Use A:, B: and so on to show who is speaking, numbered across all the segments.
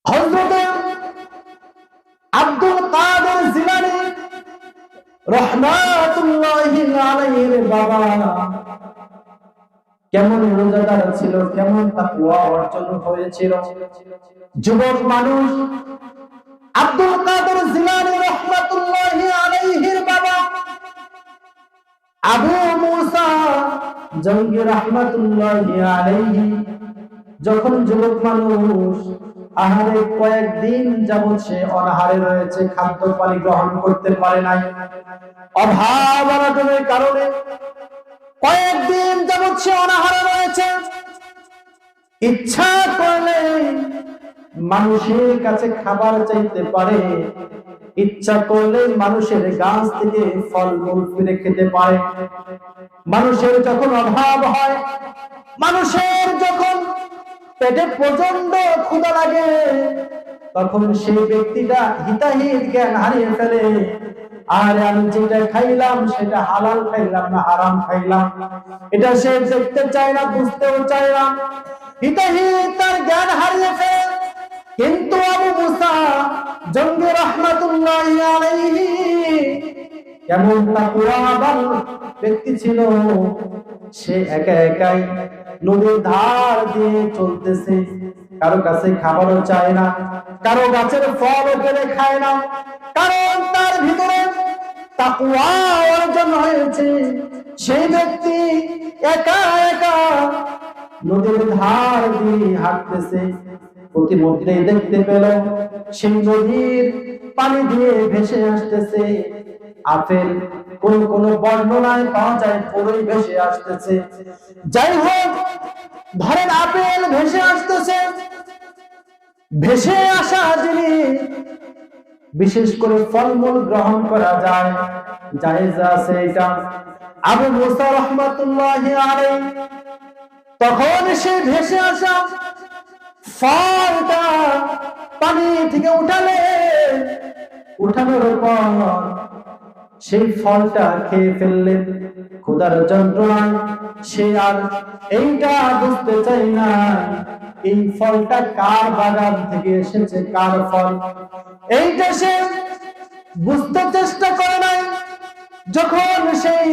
A: হযরত আব্দুল কাদের জিলানী রাহমাতুল্লাহি আলাইহির বাবা কেমন রোজাদার ছিল, কেমন তাকওয়া অর্জন হয়েছিল। যুবক মানুষ আব্দুল কাদের জিলানী রাহমাতুল্লাহি আলাইহির বাবা আবু মুসা জঙ্গি রাহমাতুল্লাহি আলাইহি যখন যুবক মানুষ আহারে কয়েকদিন যাবৎ সে অনাহারে রয়েছে, খাদ্য পানি গ্রহণ করতে পারে নাই, অভাব অনটনের কারণে কয়েকদিন যাবৎ সে অনাহারে রয়েছে। ইচ্ছা করলে মানুষের কাছে খাবার চাইতে পারে, ইচ্ছা করলে মানুষের গাছ থেকে ফলমূল পেড়ে খেতে পারে। মানুষের যখন অভাব হয়, মানুষের যখন পেটে প্রচন্ড ক্ষুধা লাগে, তখন সেই ব্যক্তিটা হিতাহিত জ্ঞান হারিয়ে ফেলে। আর আমি যেটা খাইলাম সেটা হালাল খাইলাম না হারাম খাইলাম, এটা সে দেখতে চায় না, বুঝতেও চায় না, হিতাহিত তার জ্ঞান হারিয়ে ফেলে। কিন্তু আবু মুসা জঙ্গি রাহমাতুল্লাহি আলাইহি কেমন তাকওয়াবান ব্যক্তি ছিল, সে একা একাই নদীর ধার দিয়ে চলতেছে, কারো কাছে খাবারও চায় না, কারো গাছের ফলও পেড়ে খায় না, কারণ তার ভিতরে তাকওয়া অর্জন হয়েছে। সেই ব্যক্তি একা একা নদীর ধার দিয়ে হাঁটতেছে, প্রতিমধ্যে দেখতে পেল সেই নদীর পানি দিয়ে ভেসে আসতেছে আপেল। কোন কোন বর্ণনায় পাওয়া যায় পুরোই ভেসে আসতেছে। যাই হোক, ধরেন আপেল ভেসে আসতেছে। ভেসে আসা জিনিস, বিশেষ করে ফলমূল গ্রহণ করা যায়, জায়েজ আছে এটা। আবু মুসা রাহমাতুল্লাহি আলাইহি তখন সে ভেসে আসা ফলটা পানি থেকে উঠানোর পর সেই ফলটা খেয়ে ফেললেন। ক্ষুধার যন্ত্রণায় সে আর এইটা বুঝতে চাই না এই ফলটা কার বাগান থেকে এসেছে, কার ফল, এইটা সে বুঝতে চেষ্টা করে নাই। যখন সেই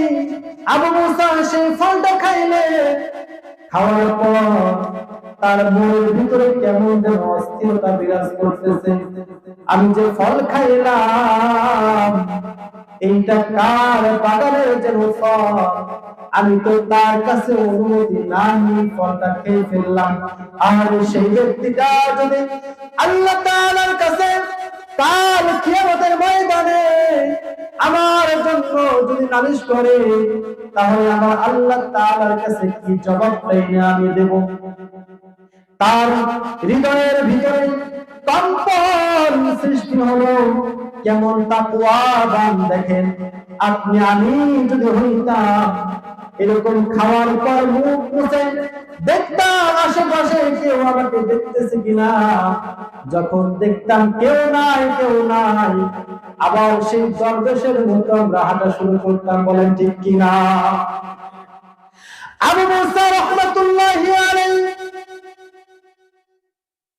A: আবু মুসা সেই ফলটা খাইলে, খাওয়ার পর তার মনের ভিতরে কেমন যেন অস্থিরতা বিরাজ করতেছে। আমি যে ফল খাইলাম এইটা কার বাগানের যেন ফল, আমি তো তার কাছে অনুমতি না নিয়ে ফলটা খেয়ে ফেললাম। আর সেই ব্যক্তিটা যদি আল্লাহ তাআলার কাছে কাল কিয়ামতের ময়দানে আমার জন্য যদি নালিশ করে, তাহলে আমার আল্লাহ তাআলার কাছে কি জবাবটা আমি দেব? তার হৃদয়ের ভিতরে কম্পন সৃষ্টি হলো। কেমন তাকওয়াবান দেখেন আপনি। আমি যদি হইতাম এরকম খাওয়ার পর মুখ মুছে দেখতাম আশেপাশে কেউ আমাকে দেখতেছে কিনা, যখন দেখতাম কেউ নাই, আবার সেই দরবেশের মতো আমরা হাঁটা শুরু করতাম। বলেন ঠিক কিনা? আবু মুসা রাহমাতুল্লাহি আলাইহি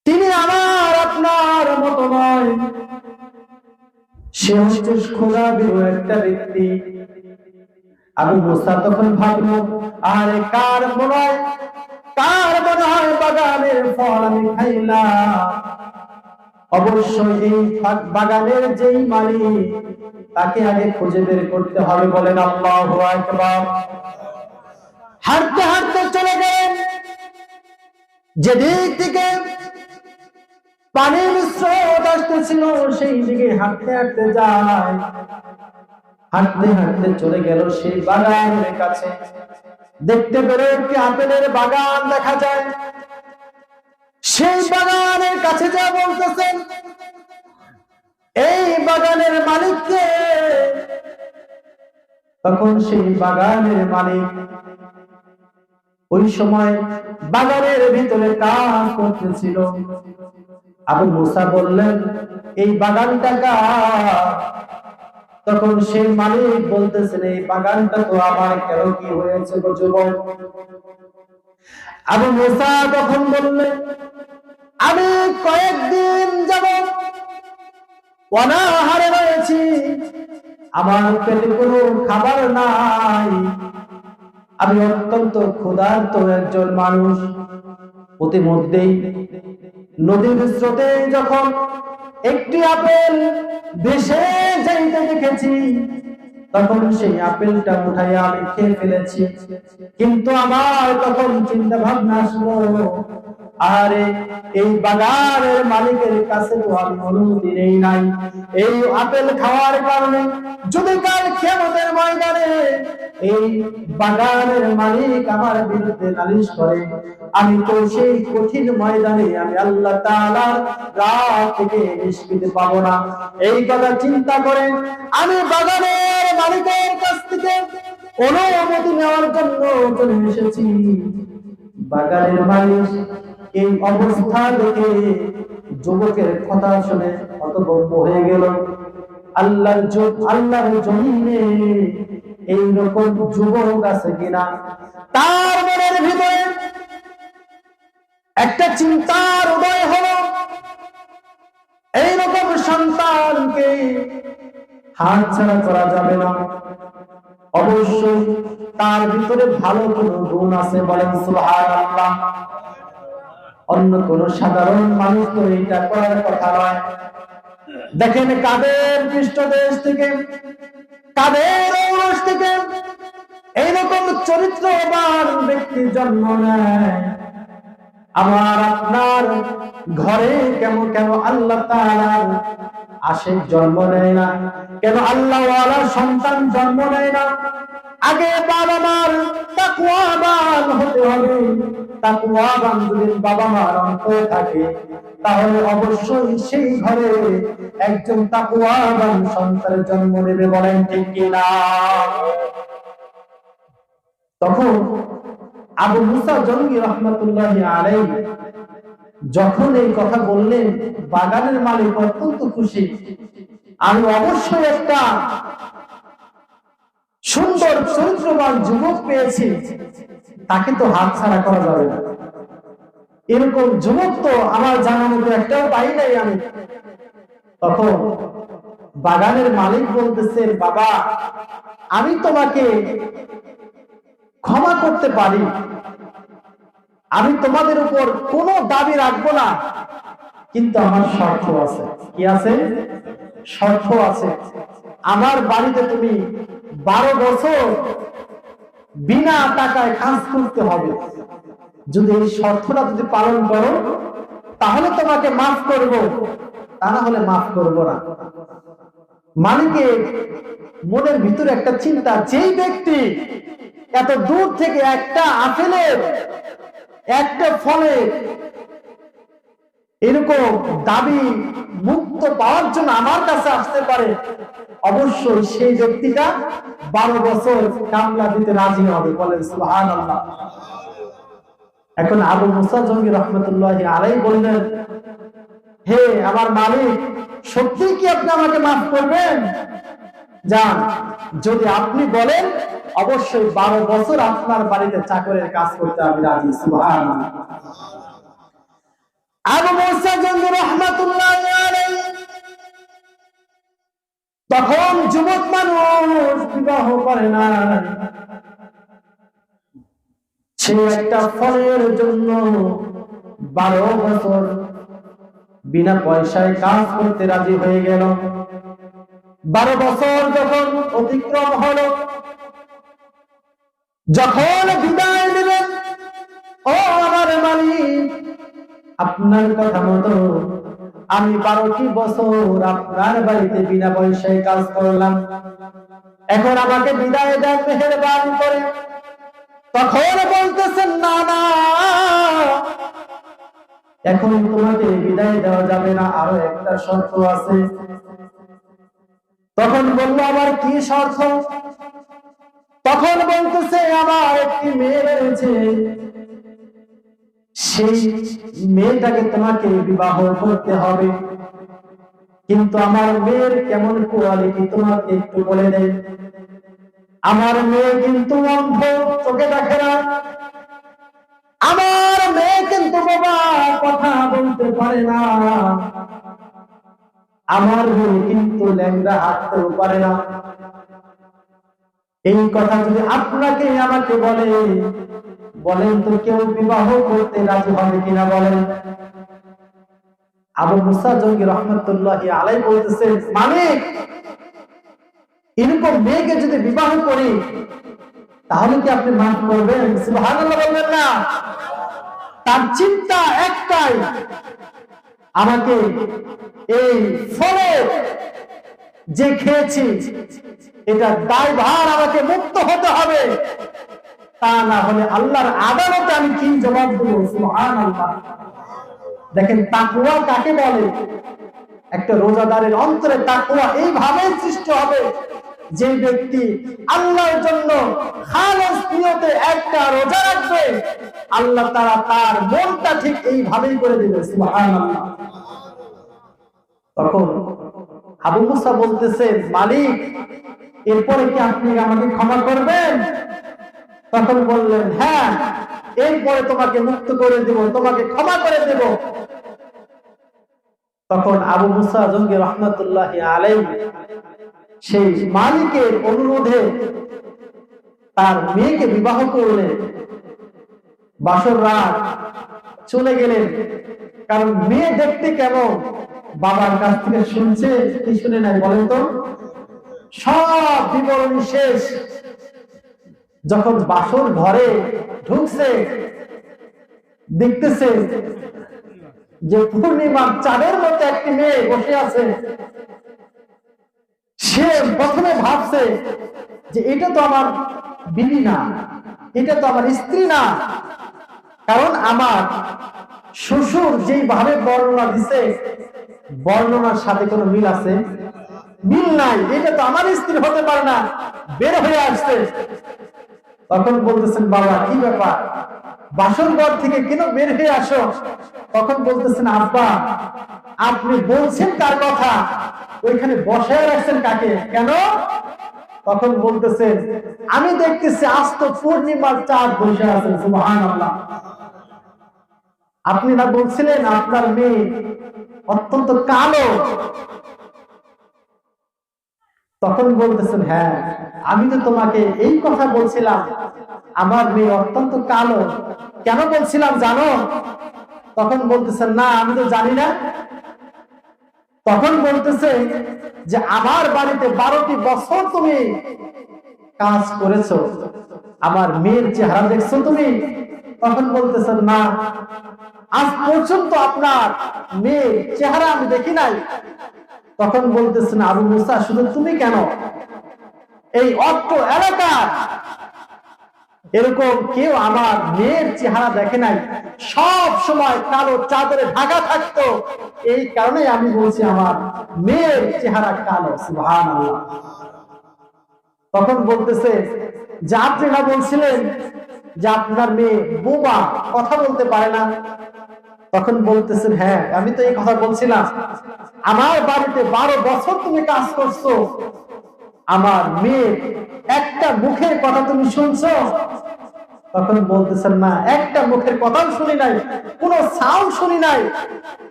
A: তিনি আমার আপনার মতো নয়, সে হচ্ছে খোদাবিরু একটা ব্যক্তি। আবু মুসা তখন ভাবলো, আরে কার মনে হয় বাগানের ফল আমি খাইলাম, অবশ্যই এই বাগানের যেই মালিক তাকে আগে খুঁজে বের করতে হবে। বলেন আল্লাহু আকবার। হাঁটতে হাঁটতে চলে গেলেন যেদিক থেকে পানির স্রোত আসতেছিল, সেই দিকে হাঁটতে হাঁটতে যায়। হাঁটতে হাঁটতে চলে গেল সেই বাগানের কাছে। দেখতে পেল একটি আপেলের বাগান দেখা যায়। সেই বাগানের কাছে যা বলতেছেন, এই বাগানের মালিককে। তখন সেই বাগানের মালিক ওই সময় বাগানের ভিতরে কাজ করতেছিল। আবু মুসা বললেন, এই বাগানটা কার? তখন সেই মালিক বলতেছেন, এই বাগানটা তো আমার। কেন, কি হয়েছে গো যুবক? আবু মুসা তখন বললেন, আমি কয়েকদিন অনাহারে রয়েছি, আমার পেটে কোনো খাবার নাই, আমি অত্যন্ত ক্ষুধার্ত একজন মানুষ। প্রতিমধ্যেই নদীর স্রোতে যখন একটি আপেল ভেসে যাইতে দেখেছি, তখন সেই আপেলটা উঠাইয়া আমি খেয়ে ফেলেছি। কিন্তু আমার তখন চিন্তা ভাবনা আসলো, আরে এই বাগানের মালিকের কাছে তো আমি অনুমতি নেই নাই। এই আপেল খাওয়ার কারণে যদি কাল কিয়ামতের ময়দানে এই বাগানের মালিক আমার বিরুদ্ধে নালিশ করে, আমি তো সেই কঠিন ময়দানে আমি আল্লাহ তাআলার রাহ থেকে নিষ্কৃতি পাবো না। এই কথা চিন্তা করে আমি বাগানের মালিকের কাছ থেকে অনুমতি নেওয়ার জন্য চলে এসেছি। বাগানের মালিক এই অবস্থা দেখে যুবকের কথা শুনে হতভম্ব হয়ে গেল। আল্লাহর জমিনে এইরকম যুবক আছে কিনা? তার মনের ভিতরে একটা চিন্তার উদয় হলো, এইরকম সন্তানকে হাতছাড়া করা যাবে না। অবশ্যই তার ভিতরে ভালো কোনো গুণ আছে, বলেন সুবহানাল্লাহ। অন্য কোন সাধারণ মানুষ তো এটা করার কথা নয়। দেখেন কাদের পৃষ্ঠদেশ থেকে, কাদের ঔরস থেকে এইরকম চরিত্রবান ব্যক্তি জন্ম নেয়। আমার আপনার ঘরে কেন আল্লাহ তাআলার আশিক জন্ম নেয় না? কেন আল্লাহওয়ালা সন্তান জন্ম নেয় না? আগে বাবা মার তাকওয়াবান হতে হবে। তাকওয়াবান যদি বাবা মার অন্তরে থাকে, তাহলে অবশ্যই সেই ঘরে একজন তাকওয়াবান সন্তানের জন্ম নেবে, বলেন ঠিক কিনা? তখন আবু মুসা জঙ্গি রাহমাতুল্লাহি আলাইহি যখন এই কথা বললেন, বাগানের মালিক অত্যন্ত খুশি। আমি অবশ্যই একটা সুন্দর চরিত্রবান যুবক পেয়েছি, তাকে তো হাতছাড়া করা যাবে না। এরকম যুবক তো আমার জানার মতো একটাও পাই নাই আমি। তখন বাগানের মালিক বলতেছেন, বাবা আমি তোমাকে ক্ষমা করতে পারি, আমি তোমাদের উপর কোনো দাবি রাখবো না, কিন্তু আমার শর্ত আছে। কি আছে? শর্ত আছে। আমার বাড়িতে তুমি 12 বছর বিনা টাকায় কাজ করতে হবে। যদি এই শর্তটা যদি পালন করো, তাহলে তোমাকে মাফ করব, তা না হলে মাফ করব না। মালিকের মনের ভিতরে একটা চিন্তা, যেই ব্যক্তি এত দূর থেকে একটা আপেলের, একটা ফলের এরকম দাবি মুক্ত পাওয়ার জন্য আমার কাছে আসতে পারে, অবশ্যই সেই ব্যক্তিটা 12 বছর কামলা দিতে রাজি হবে, বলেন সুবহানাল্লাহ। এখন আবু মুসা জঙ্গি রাহমাতুল্লাহি আলাইহি বললেন, হে আমার মালিক, সত্যি কি আপনি আমাকে মাফ করবেন? যান, যদি আপনি বলেন অবশ্যই 12 বছর আপনার বাড়িতে চাকরের কাজ করতে আমি রাজি। সুবহানাল্লাহ। আবু মুসা জঙ্গি রাহমাতুল্লাহি আলাইহি তখন যুবক মানুষ, বিবাহ করে না, সে একটা ফলের জন্য 12 বছর বিনা পয়সায় কাজ করতে রাজি হয়ে গেল। 12 বছর যখন অতিক্রম হলো, যখন বিদায় দিলেন, ও আমার মালিক, আপনার কথা মতো আমি 12টি বছর আপনার বাড়িতে বিনা পয়সায় কাজ করলাম, এখন আমাকে বিদায় দেন মেহেরবানি করে। তখন বলতেছেন, না না, এখন তোমাকে বিদায় দেওয়া যাবে না, আরো একটা শর্ত আছে। তখন বলল, আমার কি শর্ত? তখন বলতেছে, আমার একটি মেয়ে রয়েছে, সেই মেয়েটাকে তোমাকে বিবাহ করতে হবে, কিন্তু আমার মেয়ের কেমন কোয়ালিটি তোমাকে একটু বলে দেয়। আমার মেয়ে কিন্তু অন্ধ, চোখে দেখে না। আমার মেয়ে কিন্তু বাবা কথা বলতে পারে না। আমার মেয়ে কিন্তু ল্যাংড়া হাঁটতেও পারে না। এই কথা যদি আপনাকে আমাকে বলেন তো কেউ বিবাহ করতে রাজি হবে কিনা বলেন? আবু মুসা জঙ্গি রহমতুল্লাহি আলাইহি বলতেছেন, মালিক এরকম মেয়েকে যদি বিবাহ করি তাহলে কি আপনি মাফ করবেন? সুবহানাল্লাহ বলবেন না? তার চিন্তা একটাই, আমাকে এই ফলে যে খেয়েছি এটা দায়ভার আমাকে মুক্ত হতে হবে, তা না হলে আল্লাহর আদালতে আমি কি জবাব দেব? সুবহানাল্লাহ। দেখেন তাকওয়া কাকে বলে? একটা রোজাদারের অন্তরে তাকওয়া এইভাবে সৃষ্টি হবে, যে ব্যক্তি আল্লাহর জন্য খালেস নিয়তে একটা রোজা রাখবে, আল্লাহ তাআলা তার মনটা ঠিক এইভাবেই করে দিবে। সুবহানাল্লাহ। তখন আবু মুসা বলতেছে, মালিক এরপরে কি আপনি আমাকে ক্ষমা করবেন? তখন বললেন, হ্যাঁ, এরপরে তোমাকে মুক্ত করে দেব, তোমাকে ক্ষমা করে দেব। তখন আবু মুসা জঙ্গি রহমতুল্লাহি আলাইহি সেই মালিকের অনুরোধে তার মেয়েকে বিবাহ করলেন। বাসর রাত চলে গেলেন, কারণ মেয়ে দেখতে কেমন বাবার কাছ থেকে শুনছে কি শুনে নাই বলেন তো? সব বিবরণী শেষ। যখন বাসর ঘরে ঢুকছে, দেখতেছে যে পূর্ণিমার চাঁদের মতো একটি মেয়ে বসে আছে। সে প্রথমে ভাবছে যে এটা তো আমার বিবি না, এটা তো আমার স্ত্রী না, কারণ আমার শ্বশুর যেইভাবে বর্ণনা দিছে বর্ণনার সাথে কোনো মিল আছে? মিল নাই। এটা তো আমার স্ত্রী হতে পারে না, বের হয়ে আসছে। তখন বলতেছেন, বাবা কি ব্যাপার, বাসর ঘর থেকে কেন বের হয়ে আসো? তখন বলতেছেন, আব্বা আপনি বলছেন কার কথা, ওইখানে বসায় রাখছেন কাকে, কেন? তখন বলতেছেন, আমি দেখতেছি আজ তো পূর্ণিমার চাঁদ বসে আছেন। সুবহানাল্লাহ। আপনি না বলছিলেন আপনার মেয়ে অত্যন্ত কালো? তখন বলতেছেন, হ্যাঁ আমি তো তোমাকে এই কথা বলছিলাম, আমার মেয়ে অত্যন্ত কালো। কেন বলছিলাম জানো? তখন বলতেছেন, না আমি তো জানি না। তখন বলতেছে যে আমার বাড়িতে 12টি বছর তুমি কাজ করেছো, আমার মেয়ের চেহারা দেখছো তুমি? তখন বলতেছেন, না আজ পর্যন্ত আপনার মেয়ের চেহারা আমি দেখি নাই। তখন বলতেছেন, আবু মুসা শুধু তুমি কেন, এই অত্র এলাকার এরকম কেউ আমার মেয়ের চেহারা দেখে নাই, সব সময় কালো চাদরে ঢাকা থাকতো, এই কারণে আমি বলছি আমার মেয়ের চেহারা কালো। সুবহানাল্লাহ। তখন বলতেছে যে আপনি না বলছিলেন যে আপনার মেয়ে বোবা, কথা বলতে পারে না? তখন বলতেছেন, হ্যাঁ আমি তো এই কথা বলছিলাম, আমার বাড়িতে 12 বছর তুমি কাজ করছো, আমার মেয়ে একটা মুখের কথা তুমি শুনছো? তখন বলতেছেন, না একটা মুখের কথাও শুনি নাই, কোনো সাউন্ড শুনি নাই।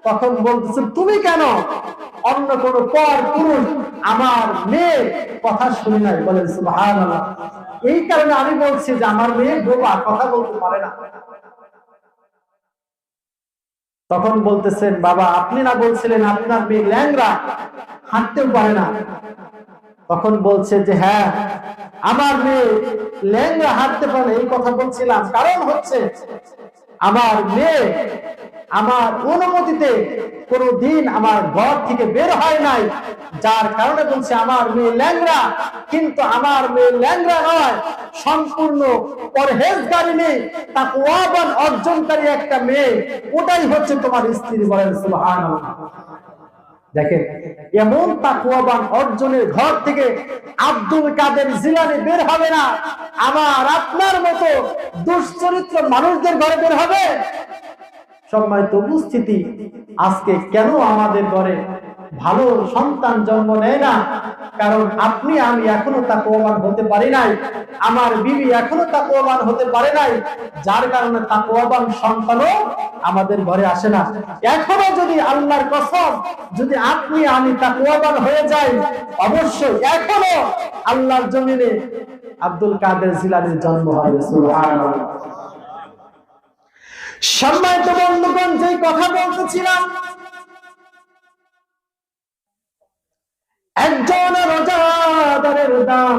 A: তখন বলতেছেন, তুমি কেন অন্য কোন পর পুরুষ আমার মেয়ের কথা শুনি নাই? বলেন সুবহানাল্লাহ। এই কারণে আমি বলছি যে আমার মেয়ে বোবা, কথা বলতে পারে না। তখন বলতেছেন, বাবা আপনি না বলছিলেন আপনার মেয়ে ল্যাংড়া, হাঁটতেও পারে না? তখন বলছে যে হ্যাঁ আমার মেয়ে ল্যাংড়া, হাঁটতে পারে, এই কথা বলছিলাম, কারণ হচ্ছে আমার মেয়ে আমার অনুমতিতে কোনদিন আমার ঘর থেকে বের হয় নাই, যার কারণে বলছে আমার মেয়ে ল্যাংড়া। কিন্তু আমার মেয়ে ল্যাংড়া নয়, সম্পূর্ণ পরহেজগারিনী তাকওয়াবান অর্জনকারী একটা মেয়ে, ওটাই হচ্ছে তোমার স্ত্রী। বলেন সুবহানাল্লাহ। দেখেন এমন তাকওয়াবান অর্জনের ঘর থেকে আব্দুল কাদের জিলানী বের হবে না, আমার আপনার মতো দুশ্চরিত্র মানুষদের ঘরে বের হবে? সম্মানিত উপস্থিতি, আজকে কেন আমাদের ঘরে ভালো সন্তান জন্ম নেয় না, কারণ আপনি আমি এখনো তাকওয়াবান হতে পারি নাই, আমার বিবি এখনো তাকওয়াবান হতে পারে নাই, যার কারণে তাকওয়াবান সন্তানও আমাদের ঘরে আসে না। এখনো যদি আল্লাহর কসম, যদি আপনি আমি তাকওয়াবান হয়ে যাই, অবশ্যই এখনো আল্লাহর জমিনে আব্দুল কাদের জিলানীর জন্ম হবে। সুবহানাল্লাহ। সম্মানিত বন্ধুগণ, যে কথা বলতেছিলাম, একজন রোজাদারের দাম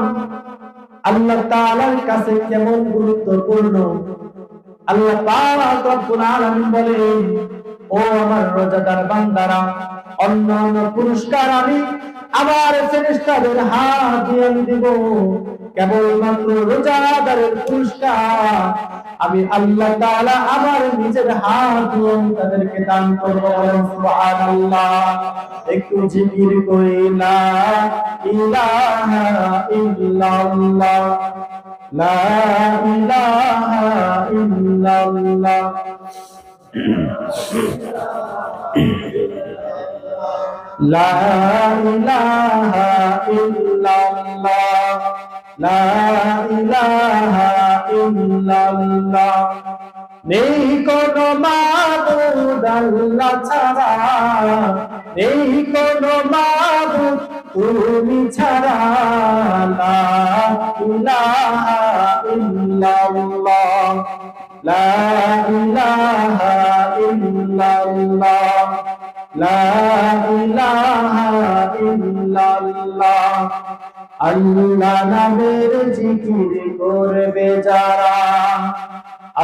A: আল্লাহ তাআলার কাছে কেমন গুরুত্বপূর্ণ। আল্লাহ পাক রব্বুল আলামিন বলেন, ও আমার রোজাদার বান্দারা, অন্যান্য পুরস্কার আমি আমার ফেরেশতাদের হাত দিয়ে দিব, কেবলমাত্র রোজাদারের পুরস্কার আমি আল্লাহ তাআলা আমার নিজের হাত দিয়ে তাদেরকে দান করব। সুবহানাল্লাহ। একটু জিকির করি, লা ইলাহা ইল্লাল্লাহ, লা ইলাহা ইল্লাল্লাহ, লা ইলাহা ইল্লাল্লাহ, লা ইলাহা ইল্লাল্লাহ। নেই কোনো মাবুদ আল্লাহ ছাড়া, নেই কোনো মাবুদ তুমি ছাড়া, লা ইলাহা ইল্লাল্লাহ, লা ইলাহা ইল্লাল্লাহ, লা ইলাহা ইল্লাল্লাহ। আল্লাহ নামের জিকির করবে যারা,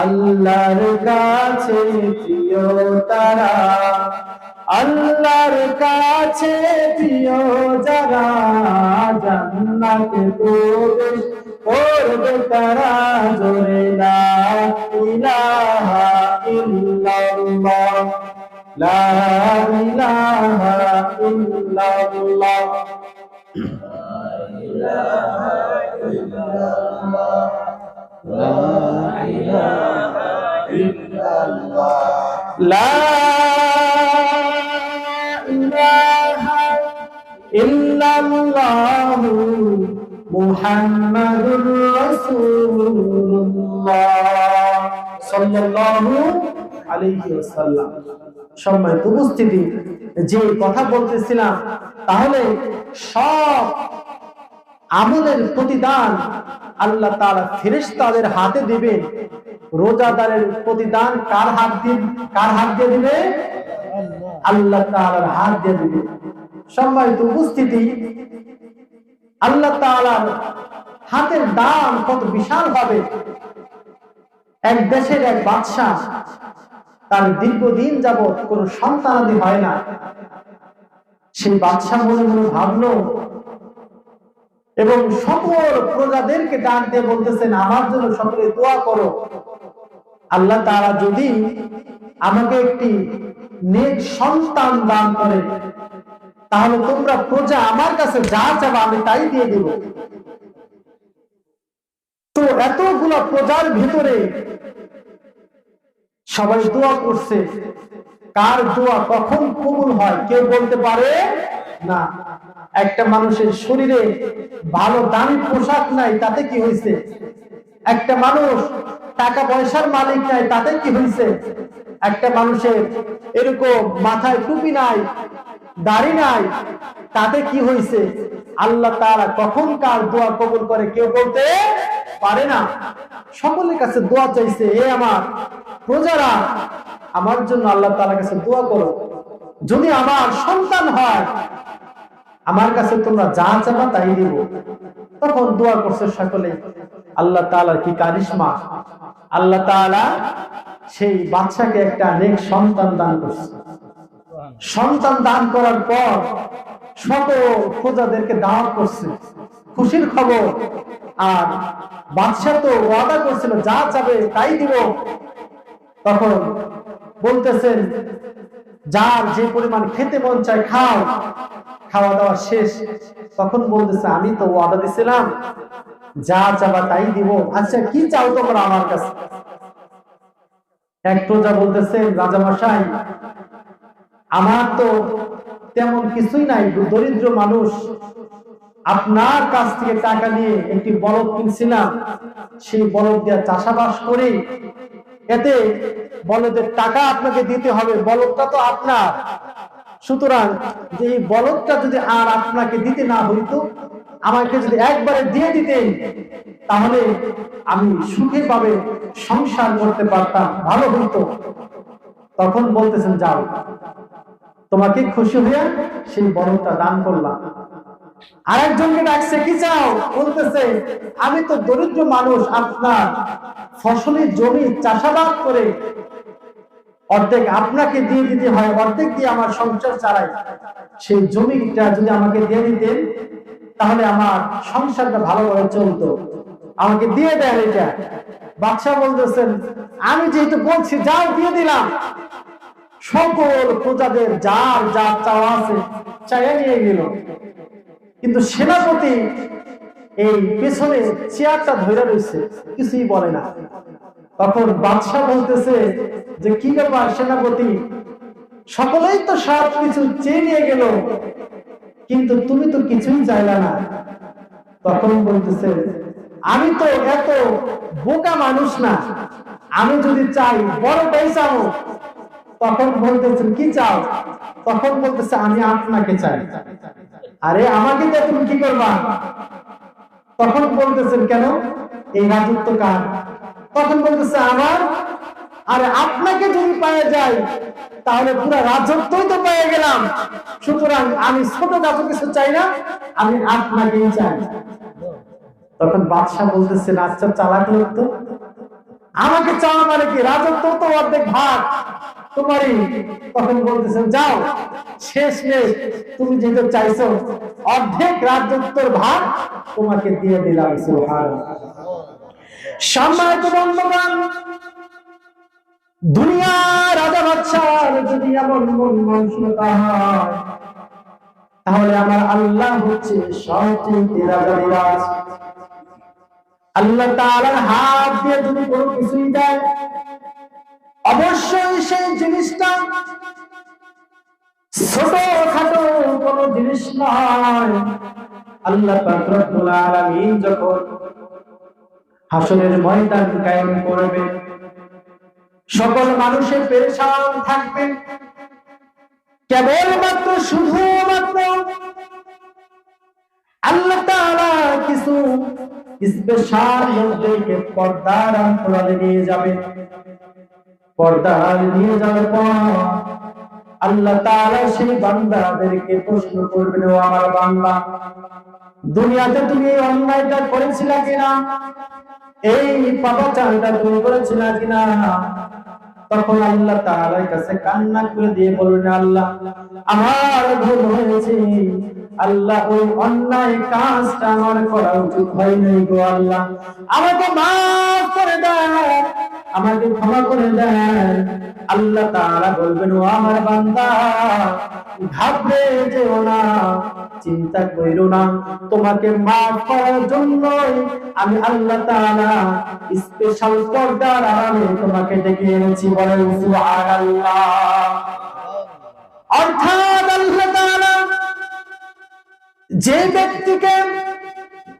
A: আল্লাহর কাছে প্রিয় তারা, আল্লাহর কাছে প্রিয় যারা, জান্নাতে প্রবেশ করবে তারা। জোরে লা ইলাহা ইল্লাল্লাহ, লা ইলাহা ইল্লাল্লাহ, লা ইলাহা ইল্লাল্লাহ, লা ইলাহা ইল্লাল্লাহ, মুহাম্মাদুর রাসূলুল্লাহ সাল্লাল্লাহু আলাইহি ওয়াসাল্লাম। সম্মানিত উপস্থিতি, যে কথা বলতেছিলাম, তাহলে সব আমলের প্রতিদান আল্লাহ তাআলা ফেরেশতাদের হাতে দিবেন। রোজাদারের প্রতিদান কার হাত দিয়ে দিবে? আল্লাহ তাআলার হাত দিয়ে দিবে। সম্মানিত উপস্থিতি, আল্লাহ তাআলার হাতের দাম কত বিশাল হবে। এক দেশের এক বাদশা, তার দীর্ঘদিন যাবৎ কোনো সন্তানাদি হয় না। সেই বাদশা মনে মনে ভাবলো এবং সকল প্রজাদেরকে ডাক দিয়ে বলতেছেন, আমার জন্য সকলে দোয়া করো, আল্লাহ তাআলা যদি আমাকে একটি নেক সন্তান দান করে, তাহলে তোমরা প্রজা আমার কাছে যা চাবা আমি তাই দিয়ে দেব। তো এতগুলো প্রজার ভিতরে সবাই দোয়া করছে, কার দোয়া কখন কবুল হয় কেউ বলতে পারে না। একটা মানুষের শরীরে ভালো দামি পোশাক নাই, তাতে কি হয়েছে? একটা মানুষ টাকা পয়সার মালিক নাই, তাতে কি হয়েছে? একটা মানুষের এরকম মাথায় টুপি নাই, দাড়ি নাই, তাতে কি হয়েছে? আল্লাহ তাআলা কখন কার দোয়া কবুল করে কেউ বলতে পারে না। সকলের কাছে দোয়া চাইছে, হে আমার প্রজারা, আমার জন্য আল্লাহ তাআলার কাছে দোয়া করো, যদি আমার সন্তান হয় আমার কাছে তোমরা যা চাবা তাই দিব। তখন দোয়া করছে সকলে। আল্লাহ তাআলার কি কারিশমা! আল্লাহ তাআলা সেই বাদশাকে একটা নেক সন্তান দান করছে। সন্তান দান করার পর সকল প্রজাদেরকে দাওয়াত করছে, খুশির খবর। আর বাদশা তো ওয়াদা করছিল যা চাবে তাই দিব। তখন বলতেছেন, যার যে পরিমাণ খেতে মন চায় খাও। খাওয়া দাওয়া শেষ, তখন বলতেছে, আমি তো ওয়াদা দিছিলাম যা চাবা তাই দিব, আচ্ছা কি চাও তোমরা আমার কাছে? এক প্রজা বলতেছে, রাজামশাই, আমার তো তেমন কিছুই নাই, দরিদ্র মানুষ, আপনার কাছ থেকে টাকা নিয়ে একটি বলদ কিনছিলাম, সেই বলদ দিয়ে চাষাবাস করে এতে বলদের টাকা আপনাকে দিতে হবে, বলদটা তো আপনার। সুতরাং যে এই বলদটা যদি আর আপনাকে দিতে না হইতো, আমাকে যদি একবারে দিয়ে দিতেন, তাহলে আমি সুখে ভাবে সংসার করতে পারতাম, ভালো হইতো। তখন বলতেছেন যাও, তোমাকে খুশি হয়ে সেই বলদটা দান করলাম। আরেকজনকে ডাকছে, কি চাও? বলতেছে আমি তো দরিদ্র মানুষ, আপনার ফসলের জমি চাষাবাদ করে অর্ধেক আপনাকে দিয়ে দিতে হয়, অর্ধেক দিয়ে আমার সংসার চালাই, সেই জমিটা যদি আমাকে দিয়ে দিতেন তাহলে আমার সংসারটা ভালোভাবে চলতো, আমাকে দিয়ে দেন এটা। বাদশাহ বলতেছেন আমি যেহেতু বলছি যাও, দিয়ে দিলাম। সকল প্রজাদের যার যা চাওয়া আছে চাইয়া নিয়ে গেল, কিন্তু সেনাপতি এই পেছনে চেয়ারটা ধরে রয়েছে, কিছুই বলে না। তখন বাদশাহ বলতেছে যে কি ব্যাপার সেনাপতি, সকলেই তো সব কিছু চেয়ে নিয়ে গেল, কিন্তু তুমি তো কিছুই চাইলা না। তখন বলতেছে আমি তো এত বোকা মানুষ না, আমি যদি চাই বড়টাই চাও। তখন বলতেছেন কি চাও? তখন বলতেছে আমি আপনাকে চাই। আরে আমাকে তো তুমি কি করবা? তখন বলতেছেন কেন, এই রাজত্ব কার? তখন বলতেছে আমার। আরে আপনাকে যদি পেয়ে যাই তাহলে পুরো রাজত্বই তো পেয়ে গেলাম, সুতরাং আমি ছোট কাজ কিছু চাই না, আমি আপনাকেই চাই। তখন বাদশাহ বলতেছেন আচ্ছা চালাক লোক তো, আমাকে চাওয়া মানে কি, রাজত্ব তো অর্ধেক ভাগ তোমারই। তখন বলতেছেন যাও, শেষ নেই, তুমি যেটা চাইছো অর্ধেক রাজত্বের ভাগ তোমাকে দিয়ে দিলাম। সুবহানাল্লাহ। সম্মানিত বন্ধুগণ, দুনিয়া রাজা বাদশার যদি এমন মন মানসিকতা হয়, তাহলে আমার আল্লাহ হচ্ছে সবচেয়ে রাজা। আল্লাহ তাআলার হাত দিয়ে যদি কোনো কিছুই দেয়, অবশ্যই সেই জিনিসটা ছোটখাটো কোনো জিনিস নয়। আল্লাহ পাক রব্বুল আলামিন যখন হাসরের ময়দান কায়েম করবেন, সকল মানুষের পেরেশান থাকবে, কেবলমাত্র শুধুমাত্র আল্লাহ তাআলা কিছু স্পেশাল লোকদেরকে পর্দার অন্তরালে নিয়ে যাবেন। পর্দার নিয়ে যাওয়ার পর আল্লাহ তাআলা সেই বান্দাদেরকে প্রশ্ন করবেন, ও আমার বান্দা, দুনিয়াতে তুমি এই অন্যায়টা করেছিলা কিনা, এই পাপাচারটা তুমি করেছিলা কিনা? তখন আল্লাহ তাআলার কাছে কান্না করে দিয়ে বলবেন, আল্লাহ আমার ভুল হয়েছে, আল্লাহ ওই অন্যায় কাজটা আমার করা উচিত হয় নাই গো, আল্লাহ আমাকে মাফ করে দেন, আমাকে ক্ষমা করে দেন। আল্লাহ তাআলা বলবেন, ও আমার বান্দা ঘাবড়ে যেও না, চিন্তা কইরো না, তোমাকে মাফ করার জন্য আমি আল্লাহ তাআলা স্পেশাল পর্দার আড়ালে তোমাকে ডেকে এনেছি। বলেন সুবহানাল্লাহ। অর্থাৎ আল্লাহ তাআলা যে ব্যক্তিকে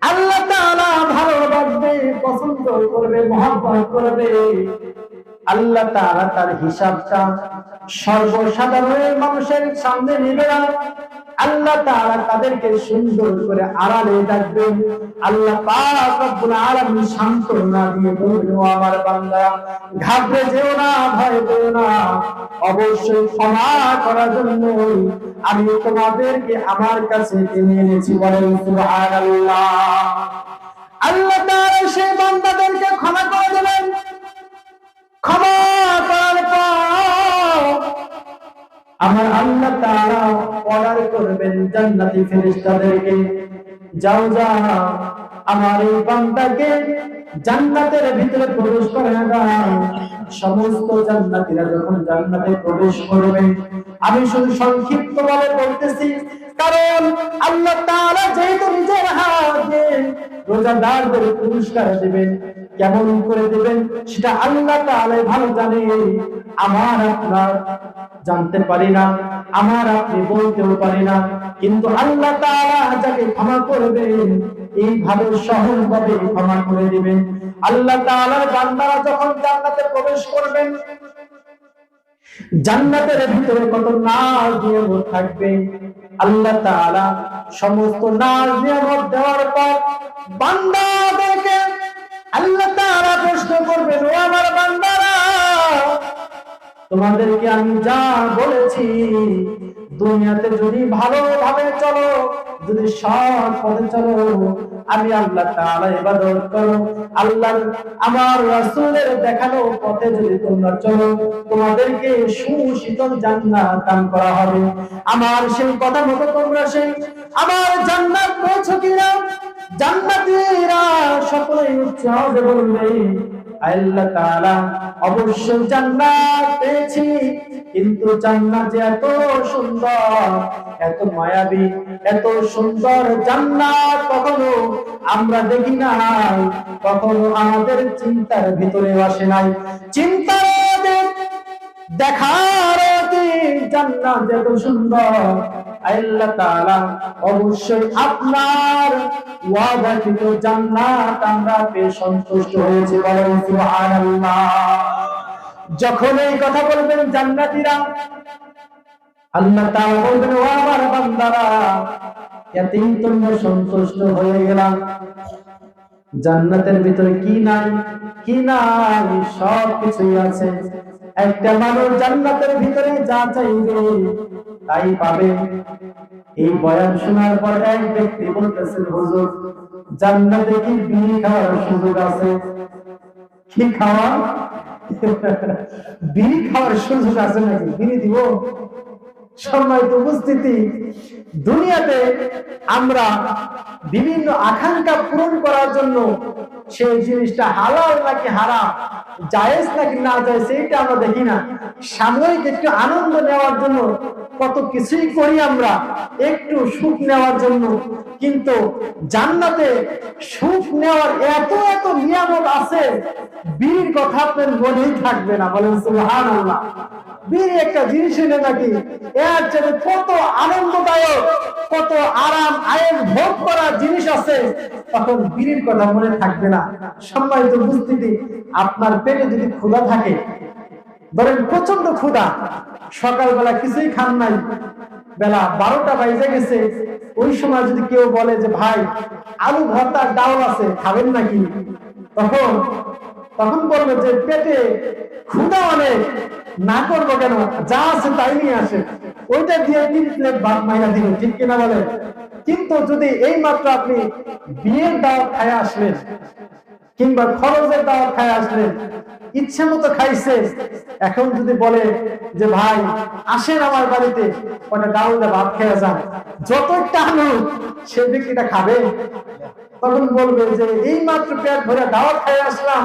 A: আল্লাহ তাআলা ভালোবাসবে, পছন্দ করবে, মহব্বত করবে, আল্লাহ তাআলা তার হিসাবটা সর্বসাধারণ মানুষের সামনে নেবে না। আল্লাহ তাআলা তাদেরকে সুন্দর করে আড়ালে রাখবেন। আল্লাহ পাক রব্বুল আলামিন সান্ত্বনা দিয়ে বলবেন, ও আমার বান্দা ঘাবড়ে যেও না, ভয় পেও না, অবশ্যই ক্ষমা করার জন্য আমি তোমাদেরকে আমার কাছে টেনে এনেছি। বলেন সুবহানাল্লাহ। আল্লাহ তাআলা সেই বান্দাদেরকে ক্ষমা করে দেবেন। ক্ষমা করার পর আমার আল্লাহ তাআলা অর্ডার করবেন জান্নাতি ফেরেশতাদেরকে, যাও যাও আমার এই বান্দাকে জান্নাতের ভিতরে প্রবেশ করে দাও। সমস্ত জান্নাতীরা যখন জান্নাতে প্রবেশ করবে, আমি শুধু সংক্ষিপ্তভাবে বলতেছি, কারণ আল্লাহ তাআলা যেহেতু নিজের হাতে রোজাদারদের পুরস্কার দেবেন, কেমন করে দেবেন সেটা আল্লাহ তাআলা ভালো জানেন, আমার আপনার জানতে পারি না। আমার আপনি বলতেও পারি না, কিন্তু আল্লাহ তাআলা যাকে ক্ষমা করবেন এইভাবে সহজভাবে ক্ষমা করে দিবেন। আল্লাহ তাআলার বান্দারা যখন জান্নাতে প্রবেশ করবেন, জান্নাতের ভিতরে কত নাজ নিয়ামত থাকবে। আল্লাহ তাআলা সমস্ত নাজ নিয়ামত দেওয়ার পর বান্দাদেরকে আল্লাহ তাআলা প্রশ্ন করবেন, ও আমার বান্দারা, তোমাদেরকে আমি যা বলেছি দুনিয়াতে যদি ভালোভাবে চলো, যদি সৎ পথে চলো, আমি আল্লাহ তাআলা ইবাদত করো, আল্লাহর আমার রাসূলের দেখানো পথে যদি তোমরা চলো, তোমাদেরকে সুশীতল জান্নাত দান করা হবে। আমার সেই কথা মতো তোমরা সেই আমার জান্নাত পেয়েছো কিনা? জান্নাতীরা সকলেই উচ্চ আওয়াজে বলবে, আল্লাহ তাআলা অবশ্যই জান্নাত পেয়েছি, কিন্তু জান্নাত যে এত সুন্দর, এত মায়াবী, এত সুন্দর জান্নাত কখনো আমরা দেখি নাই, কখনো আমাদের চিন্তার ভিতরে আসে নাই। চিন্তার দেখার জান্নাত এত সুন্দর, আল্লাহ তাআলা অবশ্যই আপনার ওয়াদাকৃত জান্নাত আমরা পেয়ে সন্তুষ্ট হয়েছে। বলেন সুবহানাল্লাহ। যখন এই কথা বলবেন জান্নাতীরা, আল্লাহ তাআলা বলবেন, ও আমার বান্দারা, এতেই তোমরা সন্তুষ্ট হয়ে গেলাম। জান্নাতের ভিতরে কি নাই? কি নাই? সব কিছুই আছে। একটা মানুষ জান্নাতের ভিতরে যা চাইবে তাই পাবে। এই বয়ান শোনার পর এক ব্যক্তি বলতেছেন, হুজুর, জান্নাতে কি বিড়ি খাওয়ার সুযোগ আছে? কি খাওয়া? বিড়ি খাওয়ার সুযোগ আছে নাকি? বিড়ি দিব? সম্মানিত উপস্থিতি, দুনিয়াতে আমরা বিভিন্ন আকাঙ্ক্ষা পূরণ করার জন্য সেই জিনিসটা হালাল নাকি হারাম, জায়েজ নাকি না জায়েজ, এইটা আমরা দেখি না। সাময়িক একটু আনন্দ নেওয়ার জন্য কত কিছুই করি আমরা, একটু সুখ নেওয়ার জন্য। কিন্তু জান্নাতে সুখ নেওয়ার এত এত নিয়ামত আছে, বিড়ির কথা আপনার মনেই থাকবে না। বলেন সুবহানাল্লাহ। বিড়ি একটা জিনিস এনে নাকি এর চেয়ে কত আনন্দদায়ক, কত আরাম আয়ের ভোগ করা জিনিস আছে, তখন বিড়ির কথা মনে থাকবে না। সম্মানিত উপস্থিতি, আপনার পেটে যদি ক্ষুধা থাকে, ধরেন প্রচন্ড ক্ষুধা, সকালবেলা কিছুই খান নাই, বেলা 12টা বাজে গেছে, ওই সময় যদি কেউ বলে যে ভাই আলু ভর্তা ডাউল আছে, খাবেন নাকি? তখন বলবে যে পেটে ক্ষুধা অনেক, না করবো কেন, যা আছে তাই নিয়ে আসে, ওইটা দিয়ে 3 প্লেট ভাত মাইনা দিল, ঠিক কিনা বলে? কিন্তু যদি এই মাত্র আপনি বিয়ের দাওয়াত খায় আসলেন, কিংবা খরচের দাওয়াত খায় আসলেন, ইচ্ছে মতো খাইছে, এখন যদি বলে যে ভাই আসেন আমার বাড়িতে, ওটা ডাউলে ভাত খেয়ে যান, যত টানো সে ব্যক্তিটা খাবে? তখন বলবে যে এই মাত্র পেট ভরে দাওয়াত খাই আসলাম,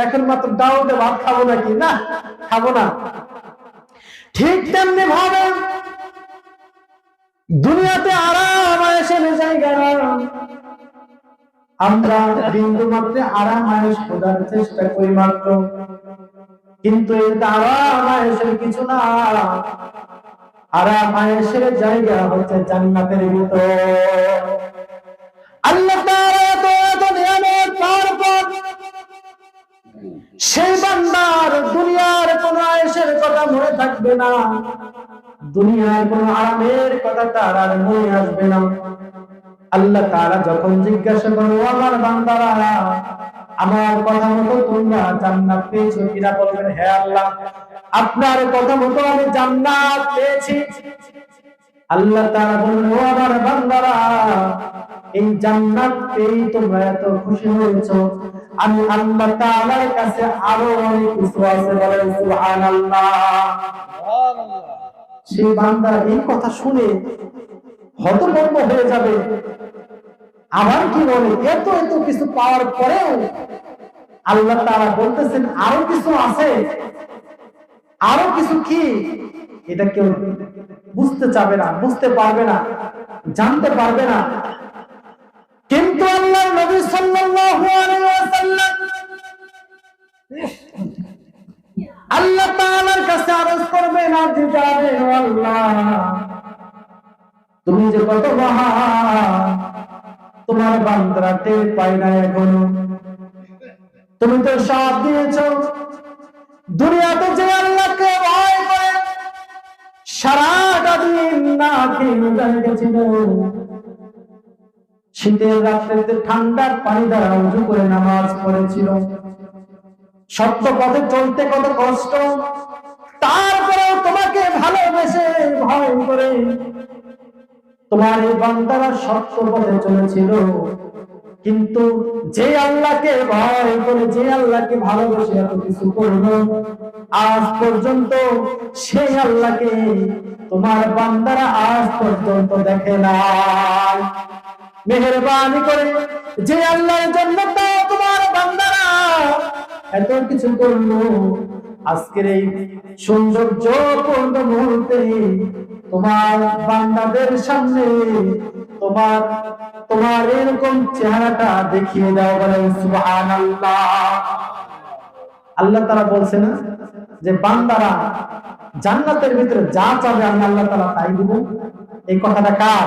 A: এখন মাত্র দাওয়াতে ভাত খাবো নাকি? না, খাবো না। ঠিক তেমনি ভাবে দুনিয়াতে আরাম আয়েশের জায়গা আমরা বিন্দু মাত্রে আরাম আয়েশ খোঁজার চেষ্টা করি মাত্র, কিন্তু এটা আরাম আয়েশের কিছু না। আরাম আয়েশের জায়গা হচ্ছে জান্নাতের ভিতর। আল্লাহ তাআলা এত নিয়ামত পাওয়ার পর সেই বান্দার দুনিয়ার কোন আয়েশের কথা মনে থাকবে না, দুনিয়ার কোন আরামের কথা তার আর মনে আসবে না। আল্লাহ তাআলা যখন জিজ্ঞাসা করবে, আমার বান্দারা, আমার কথা মতো তোমরা জান্নাত পেয়েছো কিনা? বলবেন, হে আল্লাহ, আপনার কথা মতো আমি জান্নাত পেয়েছি। আল্লাহ তাআলা বললেন, ও আমার বান্দারা, এই জান্নাত পেয়ে তোমরা এত খুশি হয়েছো, আমি আল্লাহ তাআলার কাছে আরো অনেক কিছু আছে। বলেন সুবহানাল্লাহ। সেই বান্দা এই কথা শুনে হতভম্ব হয়ে যাবে। আবার কি বলে, এত এত কিছু পাওয়ার পরেও আল্লাহ তাআলা বলতেছেন আরো কিছু আছে। আরো কিছু কি? এটা কেউ বুঝতে চাবে না, বুঝতে পারবে না, জানতে পারবে না। কিন্তু আল্লাহর নবী সাল্লাল্লাহু আলাইহি ওয়াসাল্লাম আল্লাহ তাআলার কাছে আরজ করবেন আর জিজ্ঞাসা ও আল্লাহ তুমি যে কত মহান তোমার বান্দারা টের পায় না এখনো তুমি তো সব দিয়েছো দুনিয়াতে যে আল্লাহকে ভয় করে সারাটা দিন না খেয়ে রোজা রেখেছিল শীতের রাত্রিতে ঠান্ডার পানি দ্বারা উযু করে নামাজ পড়েছিল সত্য পথে চলতে কত কষ্ট তারপরেও তোমাকে ভালোবেসে ভয় করে তোমার এই বান্দারা সত্য পথে চলেছিল কিন্তু যে আল্লাহকে ভয় করে যে আল্লাহকে ভালোবেসে এত কিছু করলো আজ পর্যন্ত সেই আল্লাহকে তোমার বান্দারা আজ পর্যন্ত দেখে নাই মেহেরবানি করে যে আল্লাহর জন্য তো তোমার বান্দারা এত কিছু করলো আজকের এই সৌন্দর্যপূর্ণ মুহূর্তে তোমার বান্দাদের সামনে তোমার এরকম চেহারাটা দেখিয়ে দাও বলে সুবহানাল্লাহ আল্লাহ তাআলা বলছেন না যে বান্দারা জান্নাতের ভিতরে যা চাবে আমি আল্লাহ তাআলা তাই দিব এই কথাটা কার